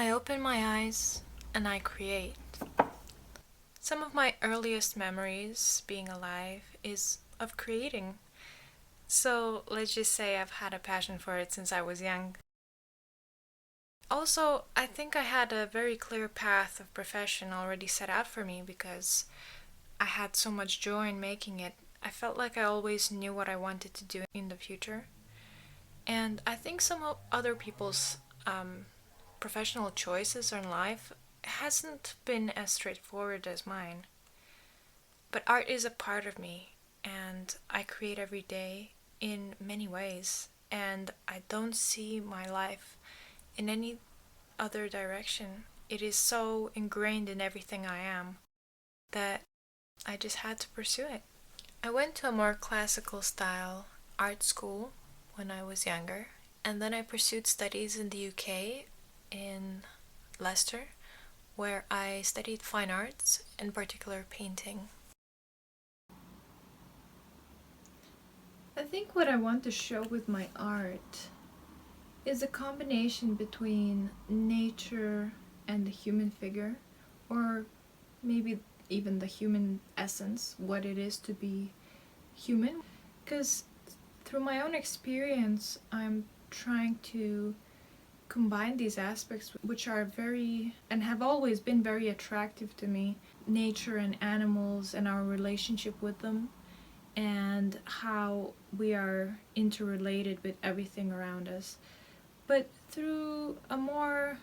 I open my eyes and I create. Some of my earliest memories being alive is of creating. So let's just say I've had a passion for it since I was young. Also, I think I had a very clear path of profession already set out for me because I had so much joy in making it. I felt like I always knew what I wanted to do in the future. And I think some other people's professional choices in life hasn't been as straightforward as mine. But art is a part of me, and I create every day in many ways, and I don't see my life in any other direction. It is so ingrained in everything I am that I just had to pursue it. I went to a more classical style art school when I was younger, and then I pursued studies in the UK in Leicester, where I studied fine arts, in particular painting. I think what I want to show with my art is a combination between nature and the human figure, or maybe even the human essence, what it is to be human. Because through my own experience, I'm trying to combine these aspects which are very and have always been very attractive to me: nature and animals and our relationship with them, and how we are interrelated with everything around us, but through a more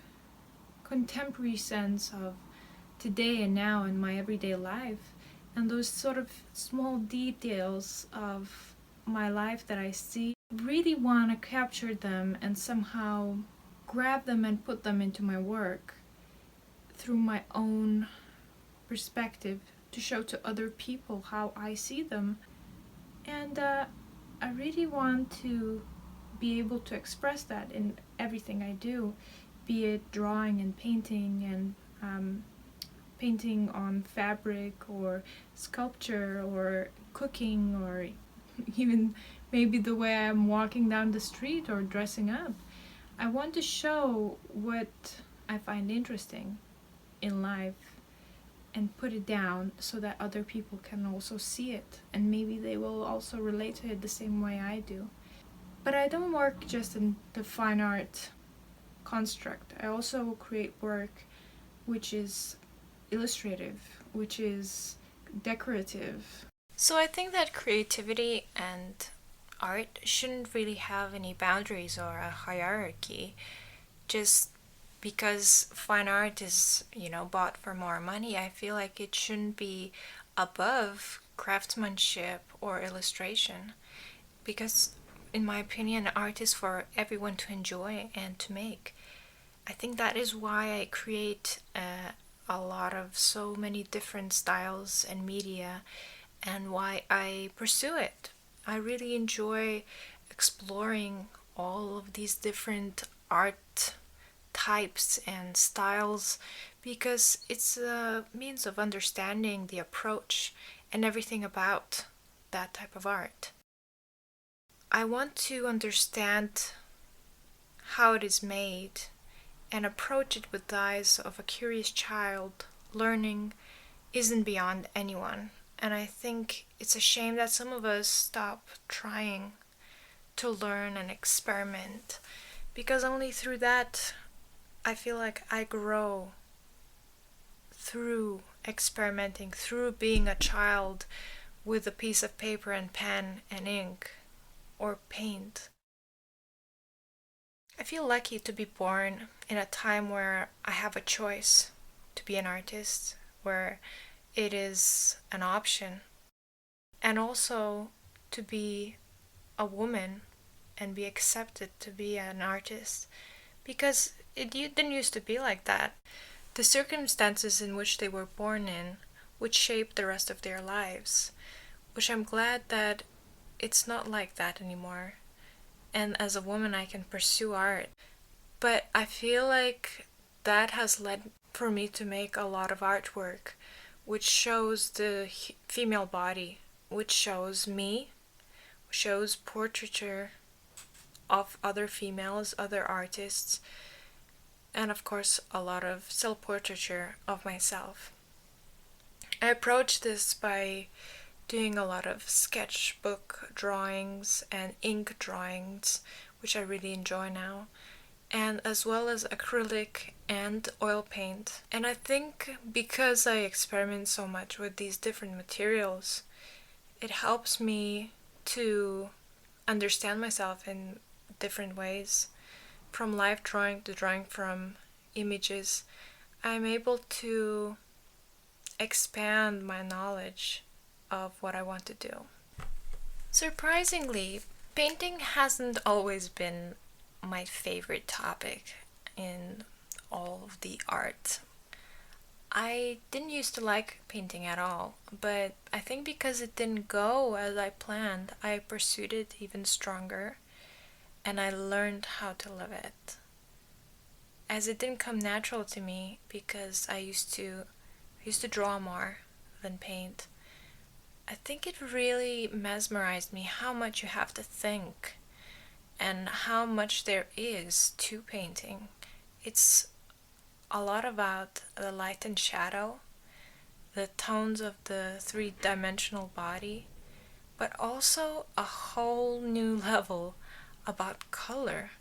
contemporary sense of today and now in my everyday life, and those sort of small details of my life that I see, really want to capture them and somehow grab them and put them into my work through my own perspective to show to other people how I see them. And I really want to be able to express that in everything I do, be it drawing and painting, and painting on fabric or sculpture or cooking, or even maybe the way I'm walking down the street or dressing up. I want to show what I find interesting in life and put it down so that other people can also see it, and maybe they will also relate to it the same way I do. But I don't work just in the fine art construct. I also create work which is illustrative, which is decorative. So I think that creativity and art shouldn't really have any boundaries or a hierarchy. Just because fine art is, bought for more money, I feel like it shouldn't be above craftsmanship or illustration. Because, in my opinion, art is for everyone to enjoy and to make. I think that is why I create a lot of so many different styles and media, and why I pursue it. I really enjoy exploring all of these different art types and styles because it's a means of understanding the approach and everything about that type of art. I want to understand how it is made and approach it with the eyes of a curious child. Learning isn't beyond anyone, and I think it's a shame that some of us stop trying to learn and experiment, because only through that I feel like I grow, through experimenting, through being a child with a piece of paper and pen and ink or paint. I feel lucky to be born in a time where I have a choice to be an artist, where it is an option, and also to be a woman and be accepted to be an artist, because it didn't used to be like that. The circumstances in which they were born in would shape the rest of their lives, which I'm glad that it's not like that anymore. And as a woman, I can pursue art. But I feel like that has led for me to make a lot of artwork which shows the female body, which shows me, shows portraiture of other females, other artists, and of course a lot of self-portraiture of myself. I approach this by doing a lot of sketchbook drawings and ink drawings, which I really enjoy now, and as well as acrylic and oil paint. And I think because I experiment so much with these different materials, it helps me to understand myself in different ways. From live drawing to drawing from images, I'm able to expand my knowledge of what I want to do. Surprisingly, painting hasn't always been my favorite topic in all of the art. I didn't used to like painting at all, but I think because it didn't go as I planned, I pursued it even stronger, and I learned how to love it. As it didn't come natural to me because I used to draw more than paint. I think it really mesmerized me how much you have to think and how much there is to painting. It's a lot about the light and shadow, the tones of the three-dimensional body, but also a whole new level about color,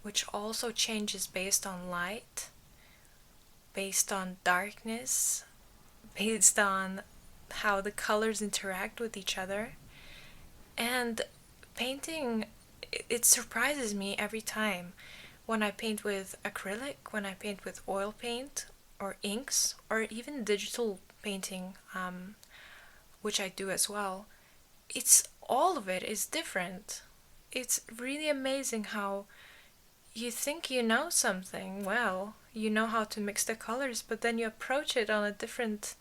which also changes based on light, based on darkness, based on how the colors interact with each other. And painting, it surprises me every time when I paint with acrylic, when I paint with oil paint or inks, or even digital painting, which I do as well. It's all of it is different. It's really amazing how you think you know something well, you know how to mix the colors, but then you approach it on a different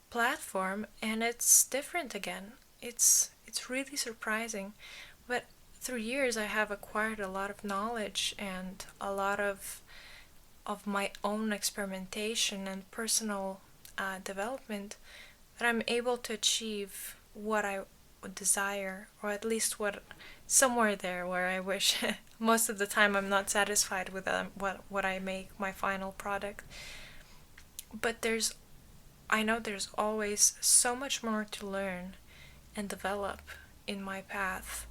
platform and it's different again. It's really surprising. But through years I have acquired a lot of knowledge and a lot of my own experimentation and personal development, that I'm able to achieve what I would desire, or at least what somewhere there where I wish. Most of the time I'm not satisfied with what I make, my final product. But I know there's always so much more to learn and develop in my path.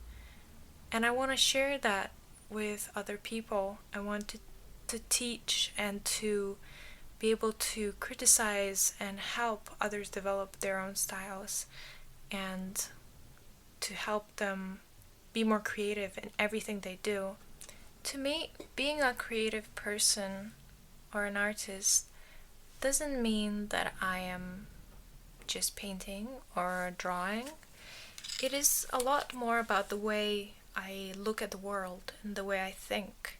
And I want to share that with other people. I want to teach and to be able to criticize and help others develop their own styles, and to help them be more creative in everything they do. To me, being a creative person or an artist doesn't mean that I am just painting or drawing. It is a lot more about the way I look at the world and the way I think.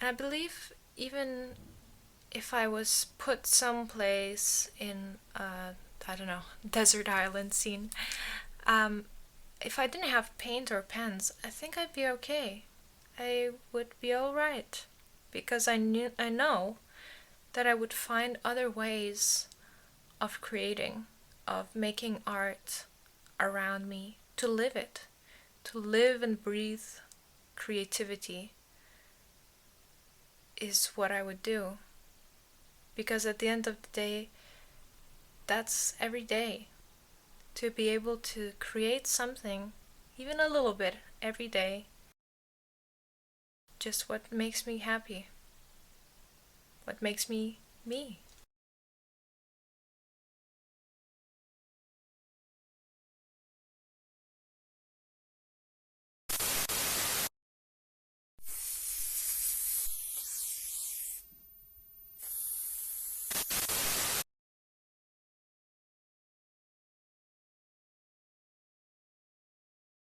And I believe even if I was put someplace in I don't know, desert island scene, if I didn't have paint or pens, I think I'd be okay. I would be alright. Because I know that I would find other ways of creating, of making art around me, to live it, to live and breathe creativity is what I would do. Because at the end of the day, that's every day. To be able to create something, even a little bit, every day, just what makes me happy, what makes me me.